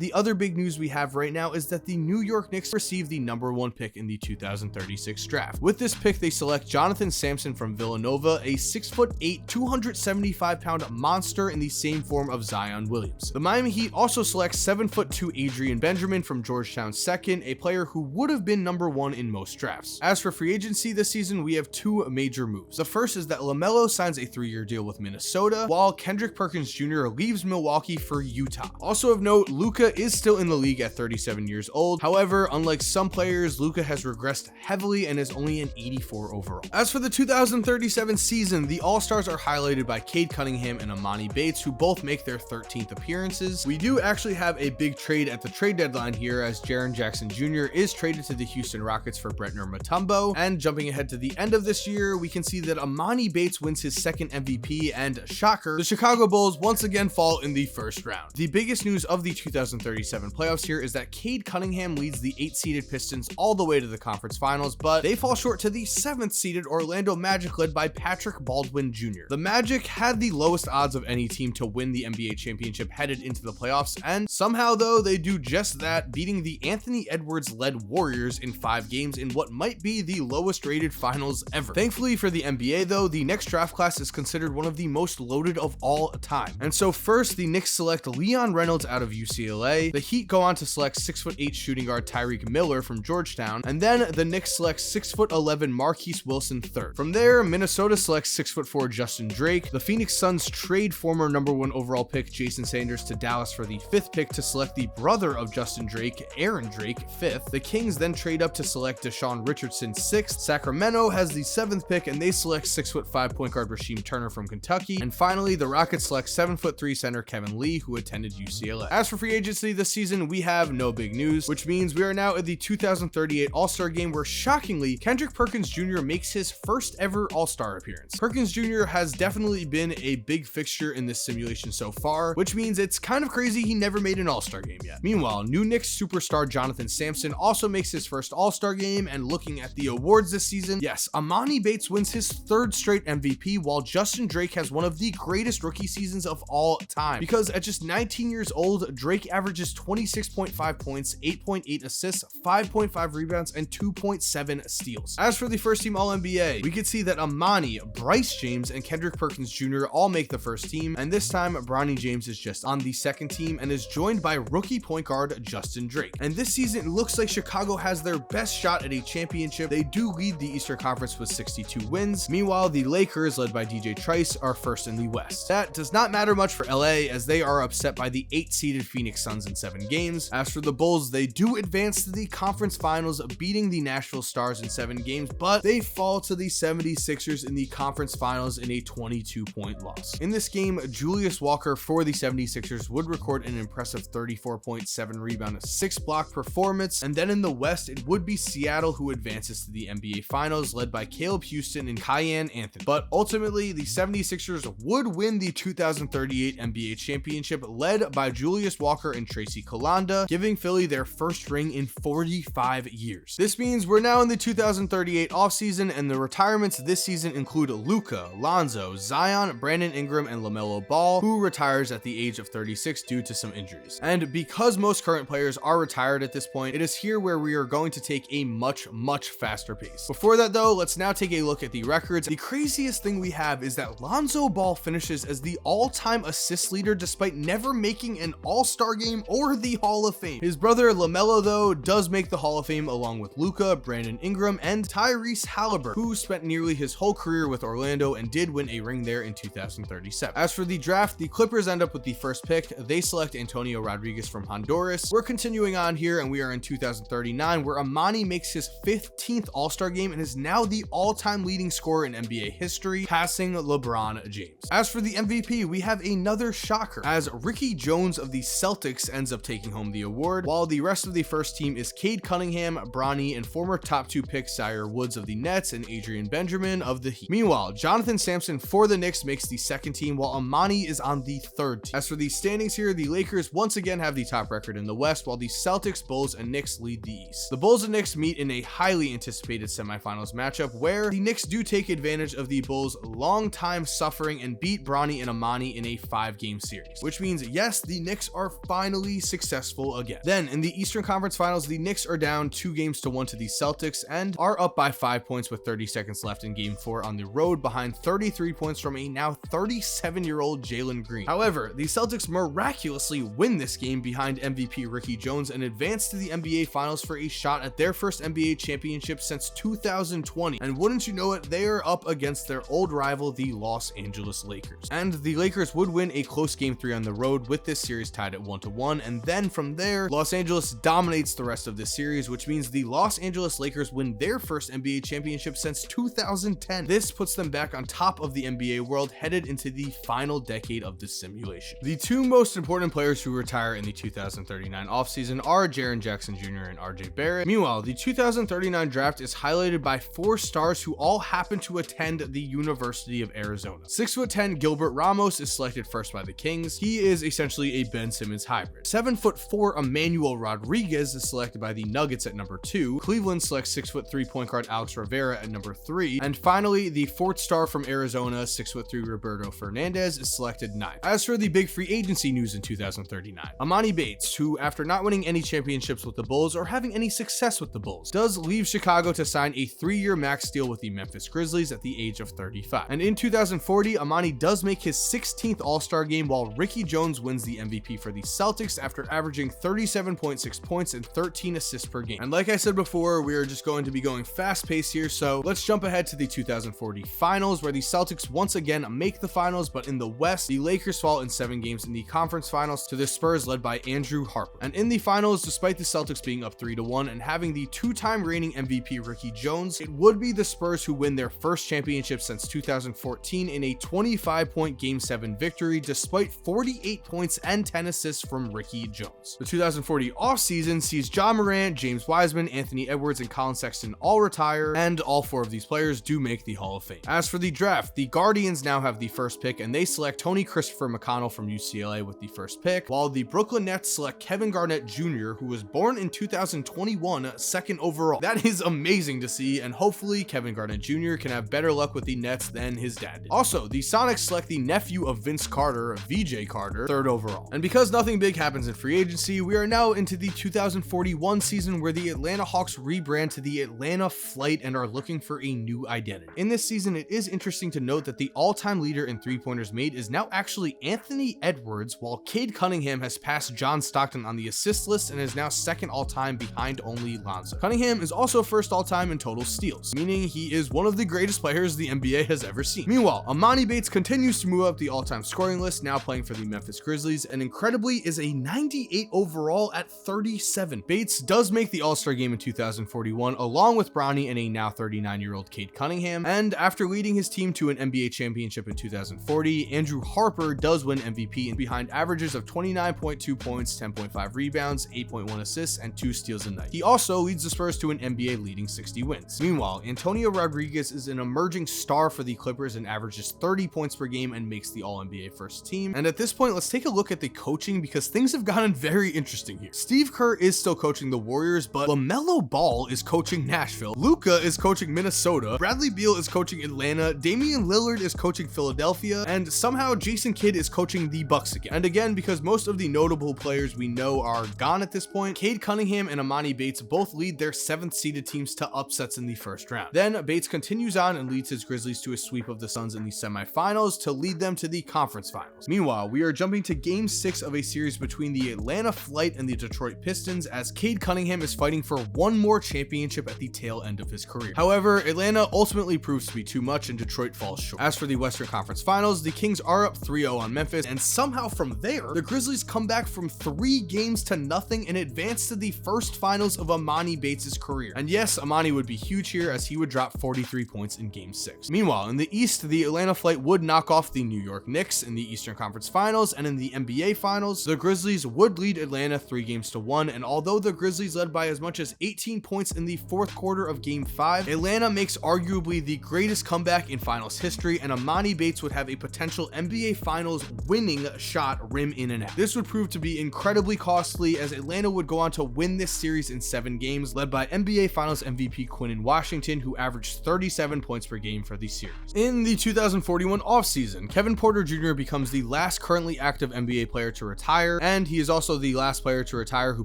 the other big news we have right now is that the New York Knicks receive the #1 pick in the 2036 draft. With this pick, they select Jonathan Sampson from Villanova, a 6'8", 275-pound monster in the same form of Zion Williams. The Miami Heat also selects 7'2" Adrian Benjamin from Georgetown second, a player who would have been #1 in most drafts. As for free agency this season, we have 2 major moves. The first is that LaMelo signs a 3-year deal with Minnesota, while Kendrick Perkins Jr. leaves Milwaukee for Utah. Also of note, Luka is still in the league at 37 years old. However, unlike some players, Luka has regressed heavily and is only an 84 overall. As for the 2037 season, the All-Stars are highlighted by Cade Cunningham and Emoni Bates, who both make their 13th appearances. We do actually have a big trade at the trade deadline here, as Jaren Jackson Jr. is traded to the Houston Rockets for Brentner Mutombo. And jumping ahead to the end of this year, we can see that Emoni Bates wins his second MVP, and shocker, the Chicago Bulls once again fall in the first round. The biggest news of the 2037 playoffs here is that Cade Cunningham leads the 8th-seeded Pistons all the way to the conference finals, but they fall short to the 7th-seeded Orlando Magic, led by Patrick Baldwin Jr. The Magic had the lowest odds of any team to win the NBA championship headed into the playoffs, and somehow though they do just that, beating the Anthony Edwards-led Warriors in 5 games in what might be the lowest rated finals ever. Thankfully for the NBA though, the next draft class is considered one of the most loaded of all time. And so first, the Knicks select Leon Reynolds out of UCLA, the Heat go on to select 6'8" shooting guard Tyreek Miller from Georgetown, and then the Knicks select 6'11" Marquise Wilson third. From there, Minnesota selects 6'4" Justin Drake, the Phoenix Suns trade former #1 overall pick Jason Sanders to Dallas for the 5th pick to select the brother of Justin Drake, Aaron Drake, 5th. The Kings then trade up to select Deshaun Richardson 6th. Sacramento has the 7th pick and they select 6'5" point guard Rasheem Turner from Kentucky. And finally, the Rockets select 7'3" center Kevin Lee, who attended UCLA. As for free agency this season, we have no big news, which means we are now at the 2038 All-Star Game, where shockingly, Kendrick Perkins Jr. makes his first ever All-Star appearance. Perkins Jr. has definitely been a big fixture in this simulation so far, which means it's kind of crazy he never made an All-Star game yet. Meanwhile, new Knicks superstar Jonathan Sampson also makes his first All-Star game, and looking at the awards this season, yes, Emoni Bates wins his 3rd straight MVP, while Justin Drake has one of the greatest rookie seasons of all time, because at just 19 years old, Drake averages 26.5 8.5 points, 8.8 assists, 5.5 rebounds, and 2.7 steals. As for the first team All-NBA, we could see that Amani, Bryce James, and Kendrick Perkins Jr. all make the first team, and this time Bronny James is just on the second team and is joined by rookie point guard Justin Drake. And this season it looks like Chicago has their best shot at a championship. They do lead the Eastern Conference with 62 wins. Meanwhile, the Lakers, led by DJ Trice, are first in the West. That does not matter much for LA, as they are upset by the 8-seeded Phoenix Suns in 7 games. As for the Bulls, they do advance to the conference finals, beating the Nashville Stars in 7 games, but they fall to the 76ers in the conference finals in a 22-point loss. In this game, Julius Walker for the 76ers would record an impressive 34.7 rebound, 6 block performance, and then in the West, it would be Seattle who advances to the NBA Finals, led by Caleb Houston and Kyan Anthony. But ultimately, the 76ers would win the 2038 NBA championship, led by Julius Walker and Tracy Kalanda, giving Philly their first ring in 45 years. This means we're now in the 2038 offseason, and the retirements this season include Luka, Lonzo, Zion, Brandon Ingram, and LaMelo Ball, who retires at the age of 36 due to some injuries. And because most current players are retired at this point, it is here where we are going to take a much faster pace. Before that though, let's now take a look at the records. The craziest thing we have is that Lonzo Ball finishes as the all-time assist leader despite never making an All-Star game or the Hall of Fame. His brother LaMelo though does make the Hall of Fame along with Luka, Brandon Ingram, and Tyrese Halliburton, who spent nearly his whole career with Orlando and did win a ring there in 2037. As for the draft, the Clippers end up with the first pick. They select Antonio Rodriguez from Honduras. We're continuing on here, and we are in 2039, where Amani makes his 15th All-Star game and is now the all-time leading scorer in NBA history, passing LeBron James. As for the MVP, we have another shocker, as Ricky Jones of the Celtics ends up taking home the award, while the rest of the first team is Cade Cunningham, Bronny, and former top 2 pick Zaire Woods of the Nets and Adrian Benjamin of the Heat. Meanwhile, Jonathan Sampson for the Knicks makes the second team, while Amani is on the third team. As for the standings here, the Lakers once again have the top record in the West, while the Celtics, Bulls, and Knicks lead the East. The Bulls and Knicks meet in a highly anticipated semifinals matchup, where the Knicks do take advantage of the Bulls' long time suffering and beat Bronny and Amani in a 5-game series, which means yes, the Knicks are finally successful again. Then in the Eastern Conference Finals, the Knicks are down 2-1 to the Celtics and are up by 5 points with 30 seconds left in Game 4 on the road, behind 33 points from a now 37-year-old Jalen Green. However, the Celtics miraculously win this game behind MVP Ricky Jones and advance to the NBA Finals for a shot at their first NBA championship since 2020. And wouldn't you know it, they are up against their old rival, the Los Angeles Lakers. And the Lakers would win a close Game 3 on the road, with this series tied at 1-1. And then from there, Los Angeles dominates the rest of this series, which means the Los Angeles Lakers win their first NBA championship since 2010. This puts them back on top of the NBA world, headed into the final decade of this simulation. The 2 most important players who retire in the 2039 offseason are Jaren Jackson Jr. and RJ Barrett. Meanwhile, the 2039 draft is highlighted by 4 stars who all happen to attend the University of Arizona. 6'10" Gilbert Ramos is selected first by the Kings. He is essentially a Ben Simmons hybrid. 7'4" Emmanuel Rodriguez is selected by the Nuggets at number 2. Cleveland selects 6'3" point guard Alex Rivera at number 3. And finally, the 4th star from Arizona, 6'3" Roberto Fernandez, is selected 9th. As for the big free agency news in 2039, Amani Bates, who after not winning any championships with the Bulls or having any success with the Bulls, does leave Chicago to sign a 3-year max deal with the Memphis Grizzlies at the age of 35. And in 2040, Amani does make his 16th All-Star game, while Ricky Jones wins the MVP for the Celtics after averaging 37.6 points and 13 assists per game. And like I said before, we are just going to be going fast paced here, so let's jump ahead to the 2040 finals, where the Celtics once again make the finals, but in the West, the Lakers fall in 7 games in the conference finals to the Spurs led by Andrew Harper. And in the finals, despite the Celtics being up 3-1 and having the 2-time reigning MVP Ricky Jones, it would be the Spurs who win their first championship since 2014 in a 25-point Game 7 victory, despite 48 points and 10 assists from Ricky Jones. The 2040 offseason sees Ja Morant, James Wiseman, Anthony Edwards, and Colin Sexton all retire, and all 4 of these players do make the Hall of Fame. As for the draft, the Guardians now have the first pick, and they select Tony Christopher McConnell from UCLA with the first pick, while the Brooklyn Nets select Kevin Garnett Jr., who was born in 2021, 2nd overall. That is amazing to see, and hopefully Kevin Garnett Jr. can have better luck with the Nets than his dad did. Also, the Sonics select the nephew of Vince Carter, VJ Carter, 3rd overall. And because nothing big happens in free agency, we we are now into the 2041 season, where the Atlanta Hawks rebrand to the Atlanta Flight and are looking for a new identity. In this season, it is interesting to note that the all-time leader in three-pointers made is now actually Anthony Edwards, while Cade Cunningham has passed John Stockton on the assist list and is now second all-time behind only Lonzo. Cunningham is also first all-time in total steals, meaning he is one of the greatest players the NBA has ever seen. Meanwhile, Amani Bates continues to move up the all-time scoring list, now playing for the Memphis Grizzlies, and incredibly is a 98 overall at 37. Bates does make the All-Star game in 2041, along with Bronny and a now 39-year-old Cade Cunningham, and after leading his team to an NBA championship in 2040, Andrew Harper does win MVP behind averages of 29.2 points, 10.5 rebounds, 8.1 assists, and 2 steals a night. He also leads the Spurs to an NBA leading 60 wins. Meanwhile, Antonio Rodriguez is an emerging star for the Clippers and averages 30 points per game and makes the All-NBA first team. And at this point, let's take a look at the coaching, because things have gotten very interesting here. Steve Kerr is still coaching the Warriors, but LaMelo Ball is coaching Nashville, Luka is coaching Minnesota, Bradley Beal is coaching Atlanta, Damian Lillard is coaching Philadelphia, and somehow Jason Kidd is coaching the Bucks again. And again, because most of the notable players we know are gone at this point, Cade Cunningham and Amani Bates both lead their 7th seeded teams to upsets in the first round. Then Bates continues on and leads his Grizzlies to a sweep of the Suns in the semifinals to lead them to the conference finals. Meanwhile, we are jumping to game 6 of a series between the Atlanta Flight and the Detroit Pistons, as Cade Cunningham is fighting for one more championship at the tail end of his career. However, Atlanta ultimately proves to be too much and Detroit falls short. As for the Western Conference Finals, the Kings are up 3-0 on Memphis, and somehow from there, the Grizzlies come back from 3 games to nothing and advance to the first finals of Amani Bates' career. And yes, Amani would be huge here, as he would drop 43 points in game 6. Meanwhile, in the East, the Atlanta Flight would knock off the New York Knicks in the Eastern Conference Finals, and in the NBA Finals, the Grizzlies would lead Atlanta 3-1, and although the Grizzlies led by as much as 18 points in the 4th quarter of game 5, Atlanta makes arguably the greatest comeback in finals history, and Amani Bates would have a potential NBA Finals winning shot rim in and out. This would prove to be incredibly costly, as Atlanta would go on to win this series in 7 games, led by NBA Finals MVP Quinn Washington, who averaged 37 points per game for the series. In the 2041 offseason, Kevin Porter Jr. becomes the last currently active NBA player to retire, and he is also the last player to retire who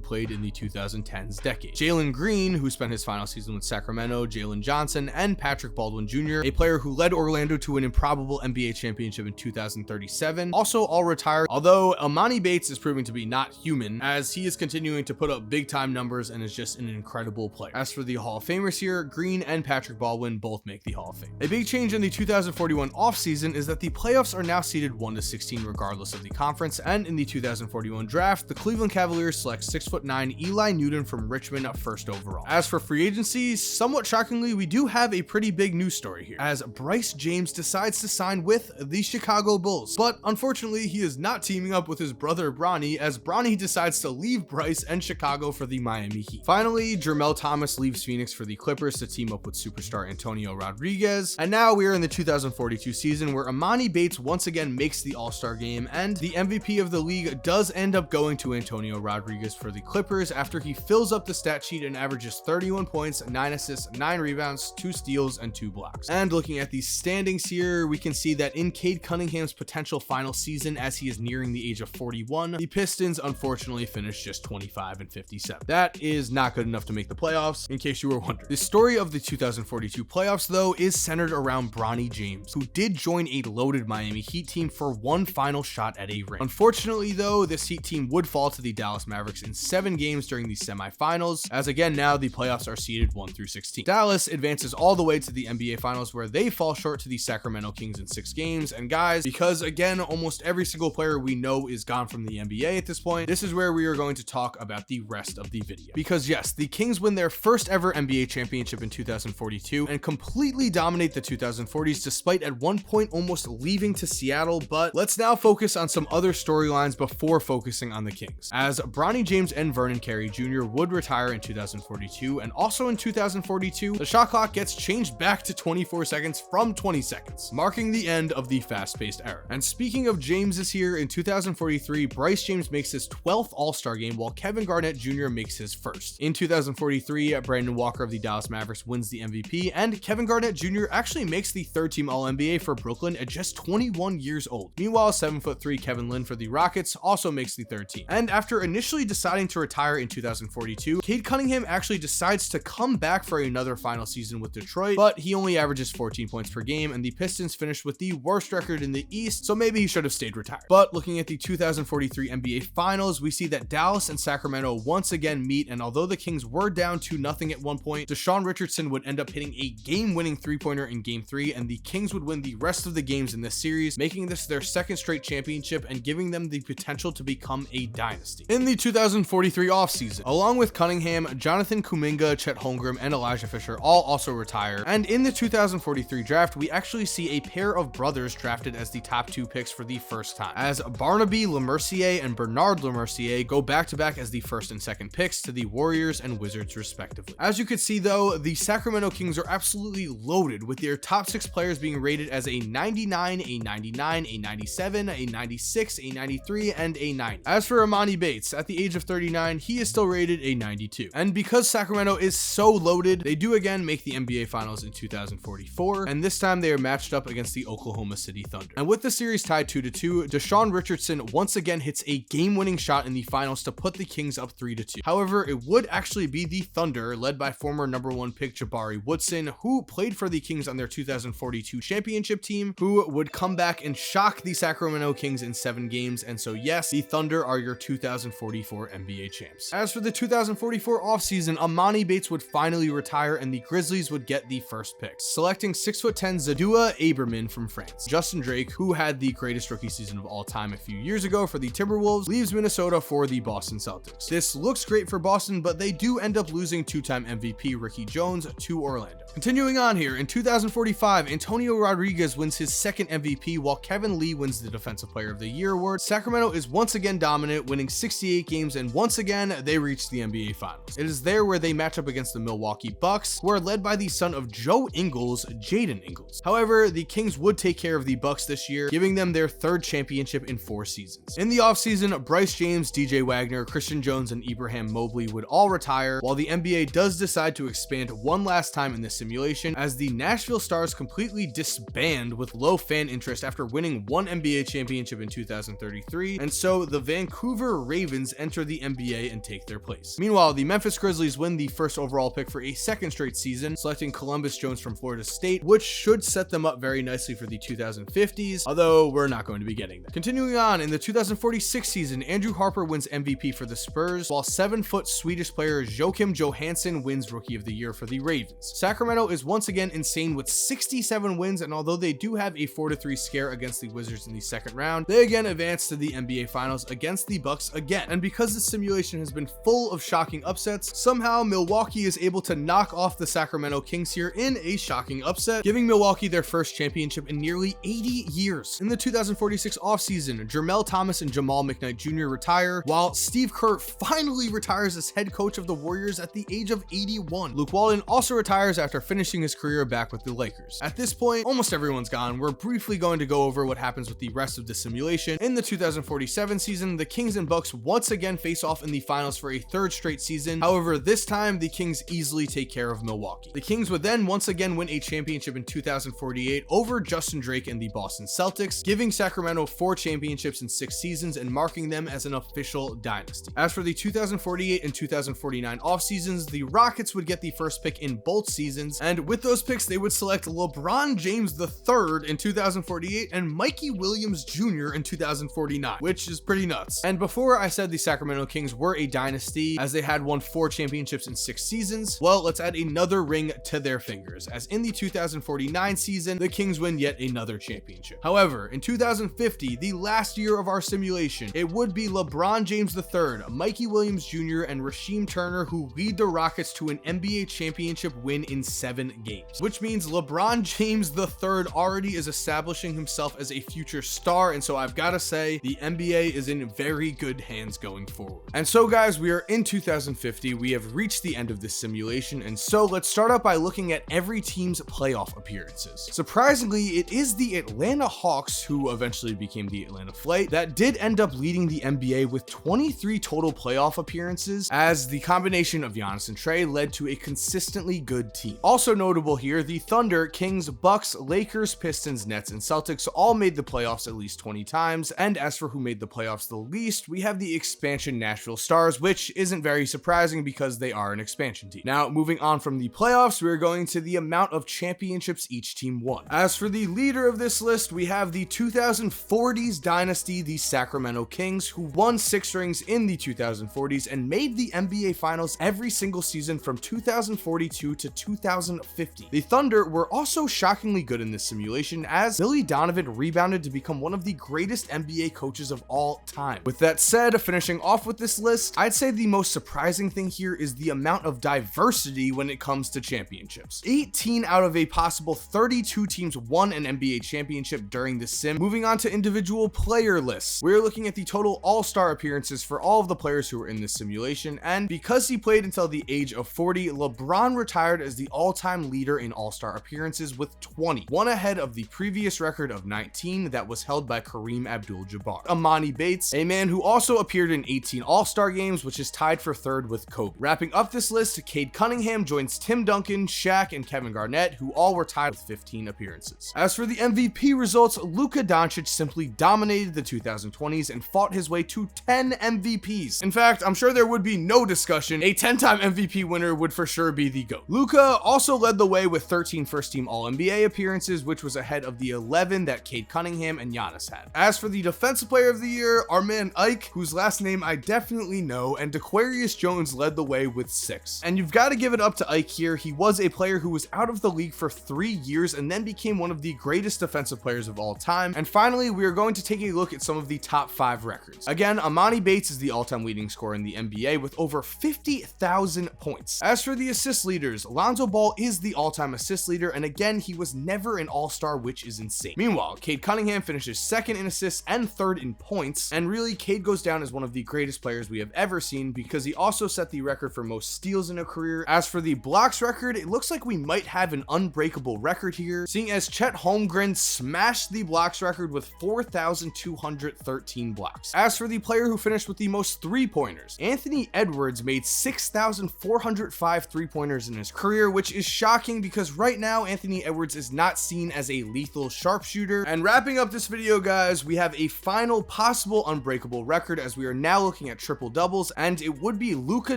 played in the 2010s decade. Jalen Green, who spent his final season with Sacramento, Jalen Johnson, and Patrick Baldwin Jr., a player who led Orlando to an improbable NBA championship in 2037, also all retired, although Amani Bates is proving to be not human, as he is continuing to put up big time numbers and is just an incredible player. As for the Hall of Famers here, Green and Patrick Baldwin both make the Hall of Fame. A big change in the 2041 offseason is that the playoffs are now seeded 1-16 regardless of the conference, and in the 2041 draft, the Cleveland Cavaliers select 6'9" Eli Newton from Richmond first overall. As for free agency, somewhat shockingly, we do have a pretty big news story here, as Bryce James decides to sign with the Chicago Bulls, but unfortunately, he is not teaming up with his brother Bronny, as Bronny decides to leave Bryce and Chicago for the Miami Heat. Finally, Jermel Thomas leaves Phoenix for the Clippers to team up with superstar Antonio Rodriguez, and now we are in the 2042 season, where Amani Bates once again makes the All-Star game, and the MVP of the league does end up going to Antonio Rodriguez for the Clippers after he fills up the stat sheet and averages 31 points, 9 assists, 9 rebounds, 2 steals, and 2 blocks. And looking at these standings here, we can see that in Cade Cunningham's potential final season, as he is nearing the age of 41, the Pistons unfortunately finished just 25-57. That is not good enough to make the playoffs, in case you were wondering. The story of the 2042 playoffs, though, is centered around Bronny James, who did join a loaded Miami Heat team for one final shot at a ring. Unfortunately, though, this Heat team would fall to the Dallas Mavericks in 7 games during the semifinals, as again now the playoffs are seeded 1-16. Dallas advances all the way to the NBA Finals, where they fall short to the Sacramento Kings in 6 games. And guys, because again almost every single player we know is gone from the NBA at this point, this is where we are going to talk about the rest of the video. Because yes, the Kings win their first ever NBA championship in 2042 and completely dominate the 2040s, despite at one point almost leaving to Seattle. But let's now focus on some other storylines before focusing on the Kings, as Bronny James and Vernon Carey Jr. would retire in 2042, and also in 2042 the shot clock gets changed back to 24 seconds from 20 seconds, marking the end of the fast-paced era. And speaking of James, here in 2043, Bryce James makes his 12th All-Star game, while Kevin Garnett Jr. makes his first. In 2043, Brandon Walker of the Dallas Mavericks wins the MVP, and Kevin Garnett Jr. actually makes the 3rd team All-NBA for Brooklyn at just 21 years old. Meanwhile, 7'3" Kevin Lin for the Rockets also makes the 3rd team. And after After initially deciding to retire in 2042, Cade Cunningham actually decides to come back for another final season with Detroit, but he only averages 14 points per game, and the Pistons finished with the worst record in the East, so maybe he should have stayed retired. But looking at the 2043 NBA Finals, we see that Dallas and Sacramento once again meet, and although the Kings were down 2-0 at one point, Deshaun Richardson would end up hitting a game-winning three-pointer in Game 3, and the Kings would win the rest of the games in this series, making this their second straight championship and giving them the potential to become a dynasty. In the 2043 offseason, along with Cunningham, Jonathan Kuminga, Chet Holmgren, and Elijah Fisher all also retire, and in the 2043 draft, we actually see a pair of brothers drafted as the top 2 picks for the first time, as Barnaby Lemercier and Bernard Lemercier go back-to-back as the first and second picks to the Warriors and Wizards respectively. As you can see though, the Sacramento Kings are absolutely loaded, with their top 6 players being rated as a 99, a 99, a 97, a 96, a 93, and a 90. As for Emoni Bates, at the age of 39, he is still rated a 92. And because Sacramento is so loaded, they do again make the NBA Finals in 2044, and this time they are matched up against the Oklahoma City Thunder. And with the series tied 2-2, Deshaun Richardson once again hits a game-winning shot in the finals to put the Kings up 3-2. However, it would actually be the Thunder, led by former #1 pick Jabari Woodson, who played for the Kings on their 2042 championship team, who would come back and shock the Sacramento Kings in 7 games, and so yes, the Thunder are your 2044 NBA champs. As for the 2044 offseason, Emoni Bates would finally retire and the Grizzlies would get the first pick, selecting 6'10" Zadua Aberman from France. Justin Drake, who had the greatest rookie season of all time a few years ago for the Timberwolves, leaves Minnesota for the Boston Celtics. This looks great for Boston, but they do end up losing 2-time MVP Ricky Jones to Orlando. Continuing on here, in 2045, Antonio Rodriguez wins his second MVP while Kevin Lee wins the Defensive Player of the Year award. Sacramento is once again dominant, winning 68 games, and once again, they reach the NBA Finals. It is there where they match up against the Milwaukee Bucks, who are led by the son of Joe Ingles, Jaden Ingles. However, the Kings would take care of the Bucks this year, giving them their 3rd championship in 4 seasons. In the offseason, Bryce James, DJ Wagner, Christian Jones, and Ibrahim Mobley would all retire, while the NBA does decide to expand one last time in this simulation, as the Nashville Stars completely disband with low fan interest after winning 1 NBA championship in 2033, and so the Vancouver Ravens enter the NBA and take their place. Meanwhile, the Memphis Grizzlies win the first overall pick for a second straight season, selecting Columbus Jones from Florida State, which should set them up very nicely for the 2050s, although we're not going to be getting that. Continuing on, in the 2046 season, Andrew Harper wins MVP for the Spurs, while 7-foot Swedish player Joakim Johansson wins Rookie of the Year for the Ravens. Sacramento is once again insane with 67 wins, and although they do have a 4-3 scare against the Wizards in the second round, they again advance to the NBA Finals against the Bucks again. And because this simulation has been full of shocking upsets, somehow Milwaukee is able to knock off the Sacramento Kings here in a shocking upset, giving Milwaukee their first championship in nearly 80 years. In the 2046 offseason, Jermel Thomas and Jamal McKnight Jr. retire, while Steve Kerr finally retires as head coach of the Warriors at the age of 81. Luke Walton also retires after finishing his career back with the Lakers. At this point, almost everyone's gone. We're briefly going to go over what happens with the rest of the simulation. In the 2047 season, the Kings and Bucks once again face off in the finals for a 3rd straight season. However, this time the Kings easily take care of Milwaukee. The Kings would then once again win a championship in 2048 over Justin Drake and the Boston Celtics, giving Sacramento 4 championships in 6 seasons and marking them as an official dynasty. As for the 2048 and 2049 off seasons, the Rockets would get the first pick in both seasons, and with those picks they would select LeBron James III in 2048 and Mikey Williams Jr. in 2049, which is pretty nuts. And before I said the Sacramento Kings were a dynasty as they had won 4 championships in 6 seasons, well, let's add another ring to their fingers, as in the 2049 season, the Kings win yet another championship. However, in 2050, the last year of our simulation, it would be LeBron James III, Mikey Williams Jr., and Rasheem Turner who lead the Rockets to an NBA championship win in 7 games, which means LeBron James III already is establishing himself as a future star, and so I've got to say, the NBA is in very good hands going forward. And so guys, we are in 2050, we have reached the end of this simulation, and so let's start out by looking at every team's playoff appearances. Surprisingly, it is the Atlanta Hawks, who eventually became the Atlanta Flight, that did end up leading the NBA with 23 total playoff appearances, as the combination of Giannis and Trey led to a consistently good team. Also notable here, the Thunder, Kings, Bucks, Lakers, Pistons, Nets, and Celtics all made the playoffs at least 20 times, and as for who made the playoffs the least, we have the expansion Nashville Stars, which isn't very surprising because they are an expansion team. Now, moving on from the playoffs, we're going to the amount of championships each team won. As for the leader of this list, we have the 2040s dynasty, the Sacramento Kings, who won 6 rings in the 2040s and made the NBA Finals every single season from 2042 to 2050. The Thunder were also shockingly good in this simulation, as Billy Donovan rebounded to become one of the greatest NBA coaches of all time. With that said, finishing off with this list, I'd say the most surprising thing here is the amount of diversity when it comes to championships. 18 out of a possible 32 teams won an NBA championship during this sim. Moving on to individual player lists, we're looking at the total all-star appearances for all of the players who were in this simulation, and because he played until the age of 40, LeBron retired as the all-time leader in all-star appearances with 20, one ahead of the previous record of 19 that was held by Kareem Abdul-Jabbar. Amani Bates, a man who also appeared in 18 all-star games, which is tied for third with Kobe. Wrapping up this list, Cade Cunningham joins Tim Duncan, Shaq, and Kevin Garnett, who all were tied with 15 appearances. As for the MVP results, Luka Doncic simply dominated the 2020s and fought his way to 10 MVPs. In fact, I'm sure there would be no discussion. A 10-time MVP winner would for sure be the GOAT. Luka also led the way with 13 first-team All-NBA appearances, which was ahead of the 11 that Cade Cunningham and Giannis had. As for the Defensive Player of the Year, our man Ike, whose last name I definitely know, and Aquarius Jones led the way with 6. And you've got to give it up to Ike here. He was a player who was out of the league for 3 years and then became one of the greatest defensive players of all time. And finally, we are going to take a look at some of the top 5 records. Again, Amani Bates is the all-time leading scorer in the NBA with over 50,000 points. As for the assist leaders, Lonzo Ball is the all-time assist leader, and again, he was never an all-star, which is insane. Meanwhile, Cade Cunningham finishes 2nd in assists and 3rd in points, and really, Cade goes down as one of the greatest players we have ever seen because he also set the record for most steals in a career. As for the blocks record, it looks like we might have an unbreakable record here, seeing as Chet Holmgren smashed the blocks record with 4,213 blocks. As for the player who finished with the most three-pointers, Anthony Edwards made 6,405 three-pointers in his career, which is shocking because right now Anthony Edwards is not seen as a lethal sharpshooter. And wrapping up this video, guys, we have a final possible unbreakable record as we are now looking at triple doubles, and it would be Luka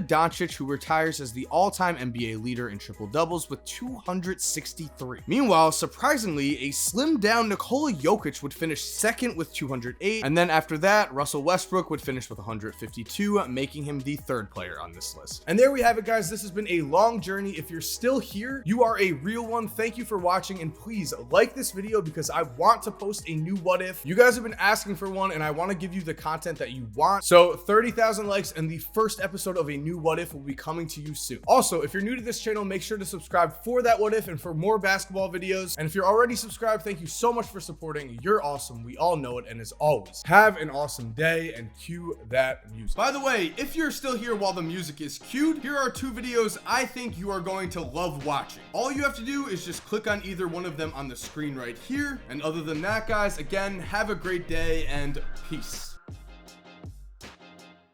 Doncic, who retires as the all-time NBA leader in triple doubles with 263. Meanwhile, surprisingly, a slimmed down Nikola Jokic would finish 2nd with 208, and then after that, Russell Westbrook would finish with 152, making him the 3rd player on this list. And there we have it, guys. This has been a long journey. If you're still here, you are a real one. Thank you for watching, and please like this video because I want to post a new what if. You guys have been asking for one, and I want to give you the content that you want. So 30,000 likes and the first episode of a new what if will be coming to you soon. Also, if you're new to this channel, make sure to subscribe for that what if and for more basketball videos. And if you're already subscribed, thank you so much for supporting. You're awesome. We all know it. And as always, have an awesome day and cue that music. By the way, if you're still here while the music is cued, here are 2 videos I think you are going to love watching. All you have to do is just click on either one of them on the screen right here. And other than that, guys, again, have a great day and peace.